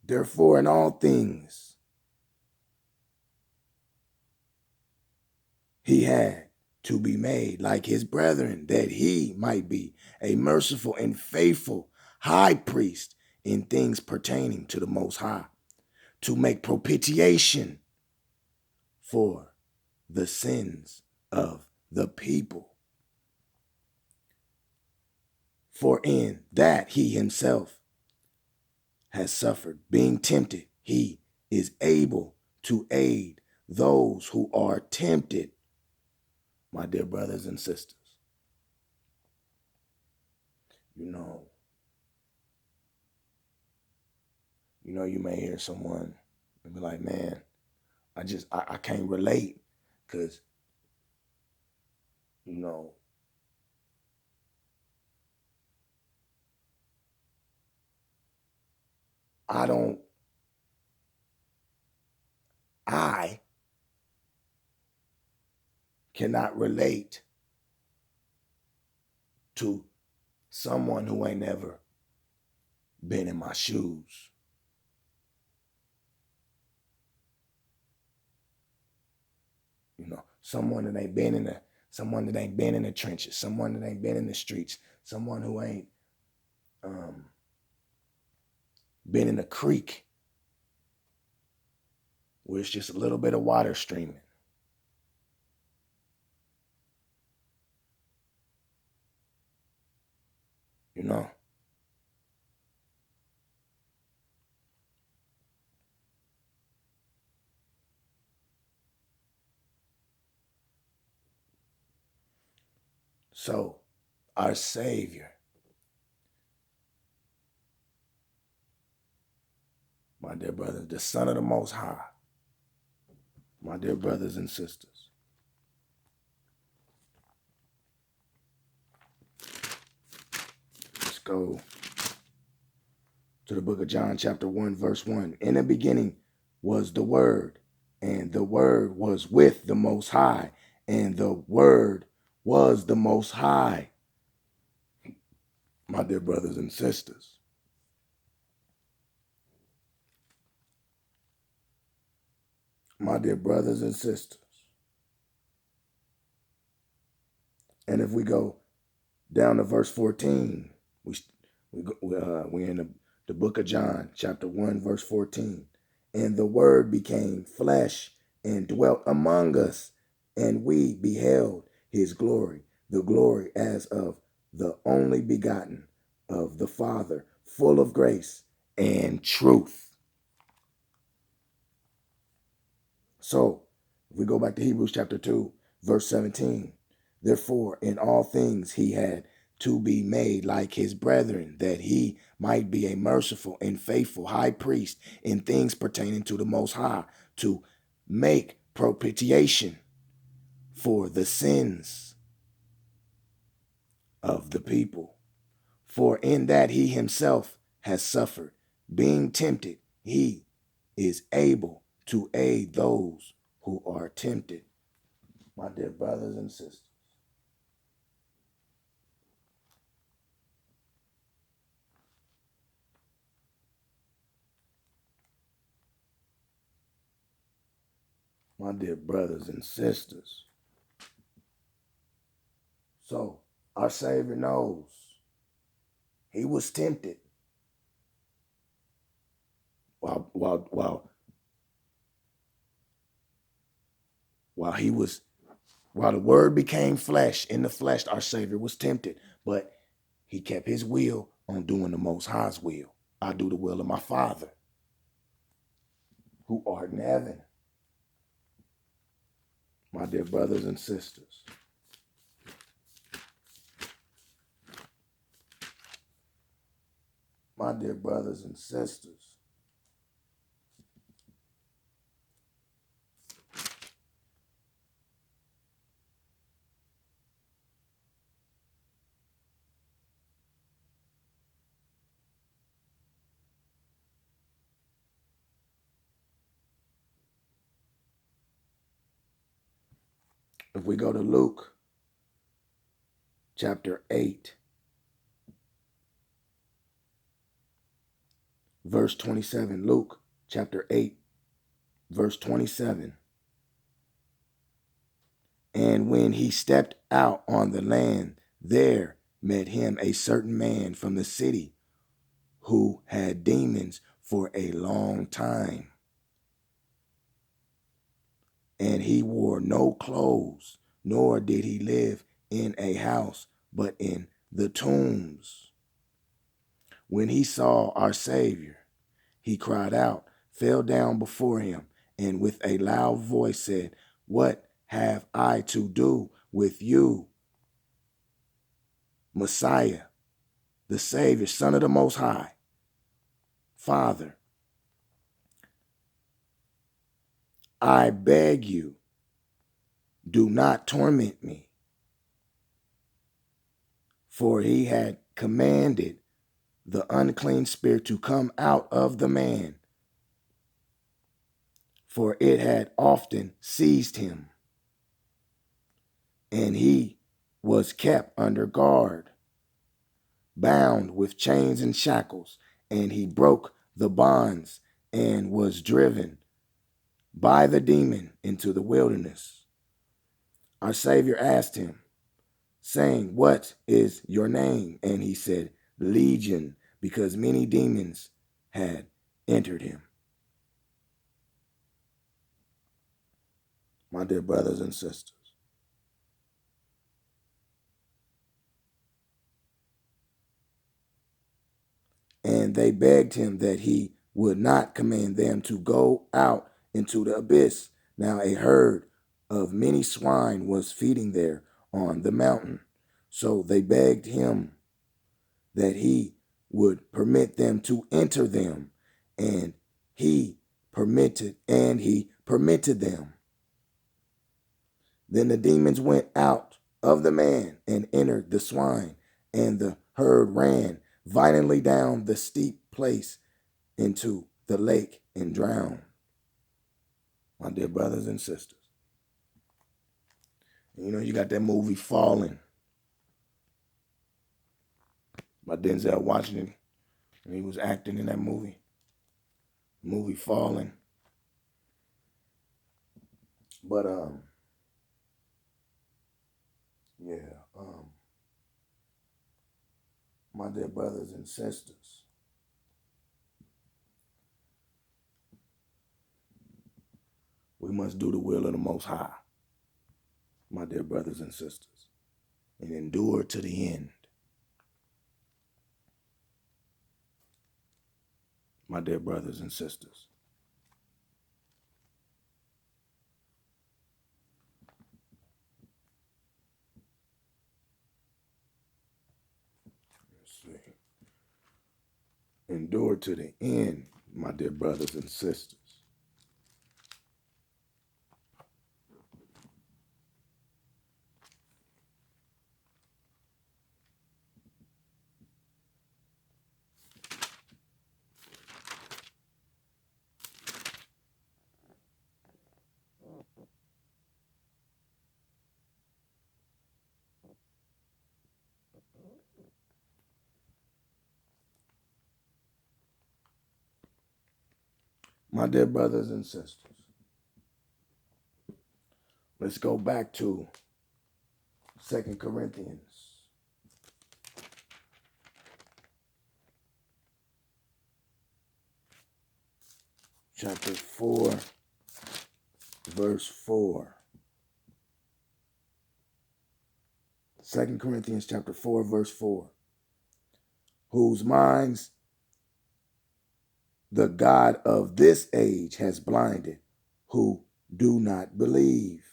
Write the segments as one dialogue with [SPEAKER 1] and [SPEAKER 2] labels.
[SPEAKER 1] Therefore, in all things, he had to be made like his brethren, that he might be a merciful and faithful high priest in things pertaining to the Most High, to make propitiation for the sins of the people. For in that he himself has suffered, being tempted, he is able to aid those who are tempted. My dear brothers and sisters, you know, you may hear someone and be like, man, I can't relate because, you know, I cannot relate to someone who ain't never been in my shoes. Someone that ain't been in the trenches, someone that ain't been in the streets, someone who ain't been in a creek where it's just a little bit of water streaming. So our Savior, my dear brothers, the Son of the Most High, my dear brothers and sisters, let's go to the book of John, chapter 1, verse 1. In the beginning was the Word, and the Word was with the Most High, and the Word was the Most High. My dear brothers and sisters, my dear brothers and sisters. And if we go down to verse 14, we're in the book of John, chapter 1, verse 14. And the Word became flesh and dwelt among us, and we beheld his glory, the glory as of the only begotten of the Father, full of grace and truth. So, if we go back to Hebrews chapter 2, verse 17, therefore, in all things he had to be made like his brethren, that he might be a merciful and faithful high priest in things pertaining to the Most High, to make propitiation for the sins of the people. For in that he himself has suffered, being tempted, he is able to aid those who are tempted. My dear brothers and sisters, my dear brothers and sisters. So our Savior knows he was tempted while the Word became flesh. In the flesh, our Savior was tempted, but he kept his will on doing the Most High's will. I do the will of my Father who art in heaven. My dear brothers and sisters, my dear brothers and sisters, if we go to Luke chapter 8, verse 27. Luke chapter 8, verse 27. And when he stepped out on the land, there met him a certain man from the city who had demons for a long time. And he wore no clothes, nor did he live in a house, but in the tombs. When he saw our Savior, he cried out, fell down before him, and with a loud voice said, "What have I to do with you, Messiah, the Savior, Son of the Most High? Father, I beg you, do not torment me." For he had commanded the unclean spirit to come out of the man, for it had often seized him. And he was kept under guard, bound with chains and shackles, and he broke the bonds and was driven by the demon into the wilderness. Our Savior asked him, saying, "What is your name?" And he said, "Legion," because many demons had entered him. My dear brothers and sisters, and they begged him that he would not command them to go out into the abyss. Now a herd of many swine was feeding there on the mountain. So they begged him that he would permit them to enter them, and he permitted them. Then the demons went out of the man and entered the swine, and the herd ran violently down the steep place into the lake and drowned. My dear brothers and sisters, you know, you got that movie Fallen by Denzel Washington, and he was acting in that movie Fallen. But my dear brothers and sisters, we must do the will of the Most High, my dear brothers and sisters, and endure to the end. My dear brothers and sisters. Let's see. Endure to the end, my dear brothers and sisters. My dear brothers and sisters, let's go back to 2 Corinthians chapter 4, verse 4. 2 Corinthians chapter 4, verse 4. Whose minds the God of this age has blinded, who do not believe,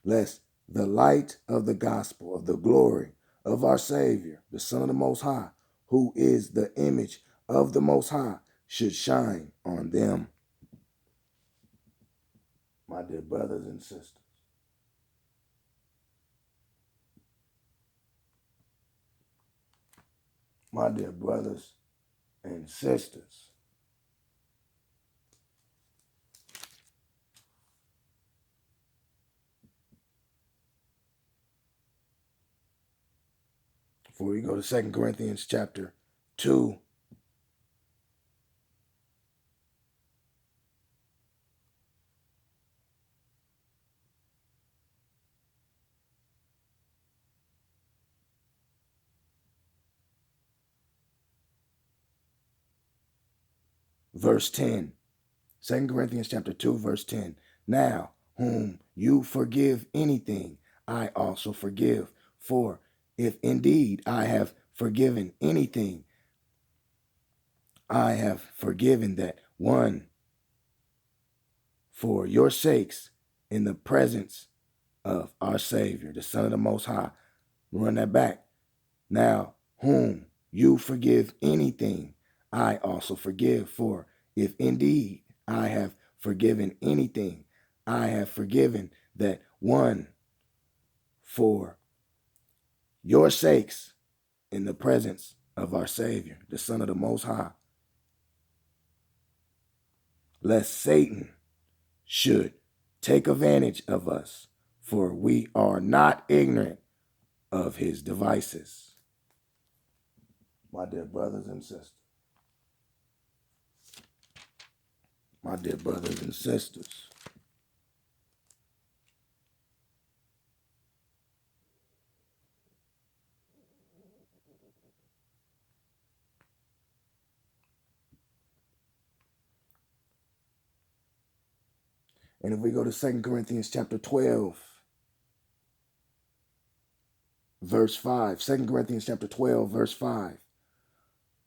[SPEAKER 1] lest the light of the gospel of the glory of our Savior, the Son of the Most High, who is the image of the Most High, should shine on them. My dear brothers and sisters, my dear brothers and sisters, before we go to 2 Corinthians chapter 2, verse 10. 2 Corinthians chapter 2, verse 10. Now, whom you forgive anything, I also forgive. For if indeed I have forgiven anything, I have forgiven that one for your sakes in the presence of our Savior, the Son of the Most High. Run that back. Now, whom you forgive anything, I also forgive. For if indeed I have forgiven anything, I have forgiven that one for your sakes in the presence of our Savior, the Son of the Most High, lest Satan should take advantage of us, for we are not ignorant of his devices. My dear brothers and sisters. My dear brothers and sisters. And if we go to 2 Corinthians chapter 12, verse 5, 2 Corinthians chapter 12, verse 5,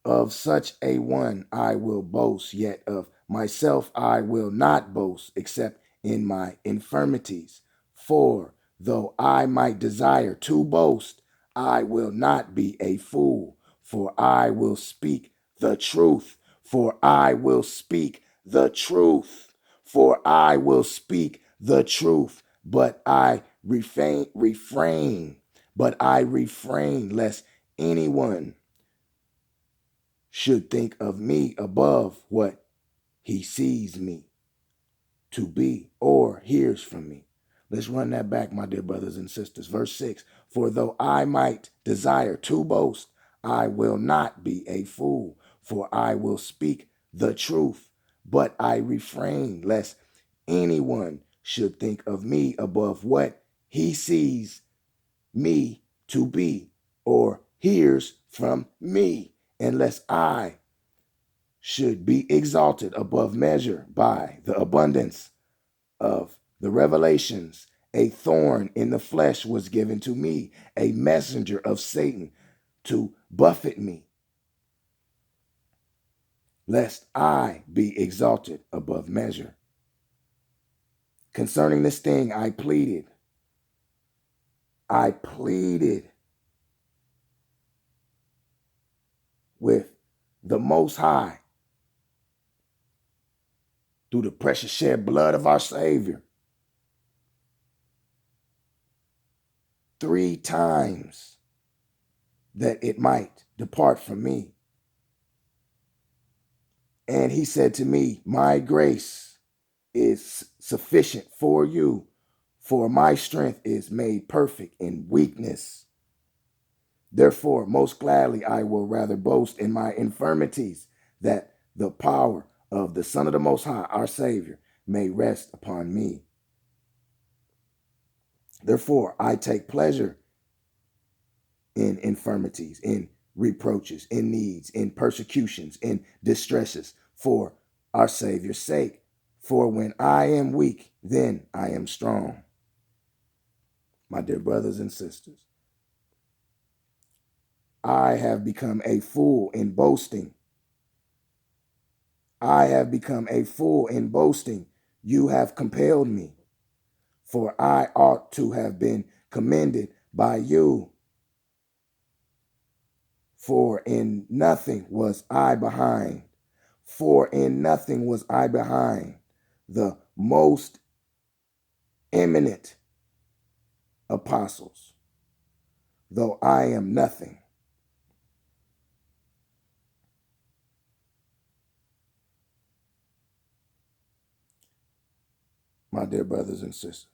[SPEAKER 1] of such a one I will boast, yet of myself I will not boast, except in my infirmities. For though I might desire to boast, I will not be a fool, for I will speak the truth. For I will speak the truth. For I will speak the truth. But I refrain, lest anyone should think of me above what he sees me to be or hears from me. Let's run that back, my dear brothers and sisters. Verse 6, for though I might desire to boast, I will not be a fool, for I will speak the truth, but I refrain lest anyone should think of me above what he sees me to be or hears from me, unless I should be exalted above measure by the abundance of the revelations. A thorn in the flesh was given to me, a messenger of Satan to buffet me, lest I be exalted above measure. Concerning this thing, I pleaded with the Most High through the precious shed blood of our Savior 3 times that it might depart from me. And he said to me, my grace is sufficient for you, for my strength is made perfect in weakness. Therefore, most gladly I will rather boast in my infirmities, that the power of the Son of the Most High, our Savior, may rest upon me. Therefore, I take pleasure in infirmities, in reproaches, in needs, in persecutions, in distresses, for our Savior's sake. For when I am weak, then I am strong. My dear brothers and sisters, I have become a fool in boasting. I have become a fool in boasting. You have compelled me, for I ought to have been commended by you. For in nothing was I behind. For in nothing was I behind the most eminent apostles, though I am nothing. My dear brothers and sisters,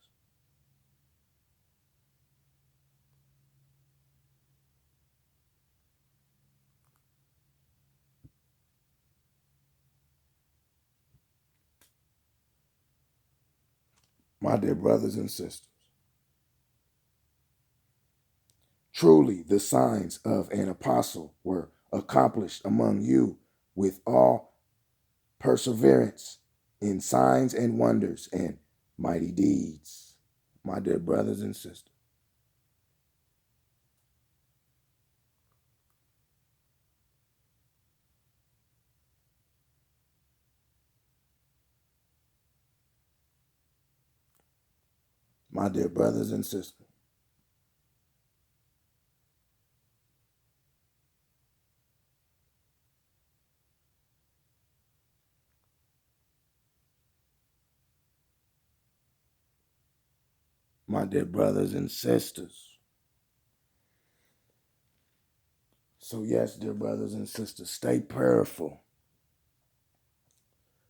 [SPEAKER 1] my dear brothers and sisters, truly the signs of an apostle were accomplished among you with all perseverance in signs and wonders and mighty deeds. My dear brothers and sisters. My dear brothers and sisters. My dear brothers and sisters. So yes, dear brothers and sisters, stay prayerful.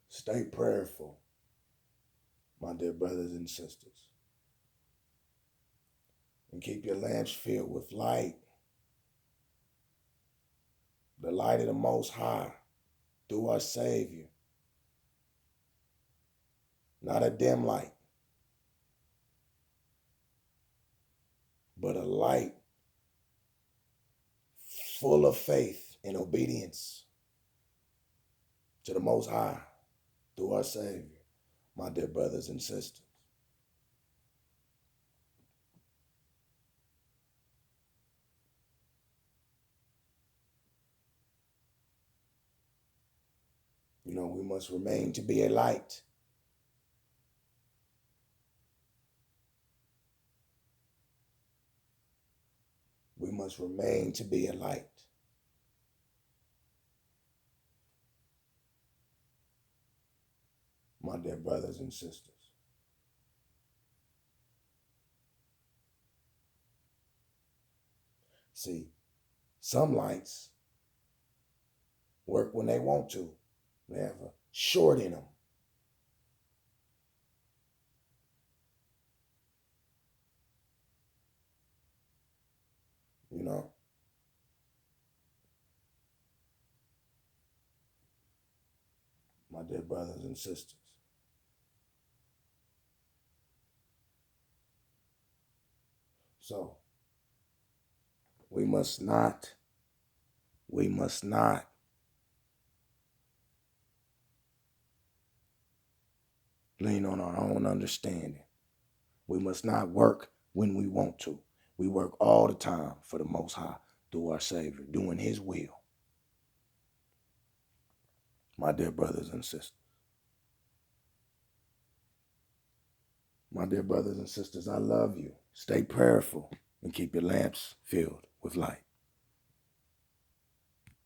[SPEAKER 1] Stay prayerful, my dear brothers and sisters. And keep your lamps filled with light. The light of the Most High through our Savior. Not a dim light, but a light full of faith and obedience to the Most High through our Savior, my dear brothers and sisters. You know, we must remain to be a light. We must remain to be a light. My dear brothers and sisters. See, some lights work when they want to. They have a short in them. You know? My dear brothers and sisters. So, we must not lean on our own understanding. We must not work when we want to. We work all the time for the Most High through our Savior, doing His will. My dear brothers and sisters. My dear brothers and sisters, I love you. Stay prayerful and keep your lamps filled with light.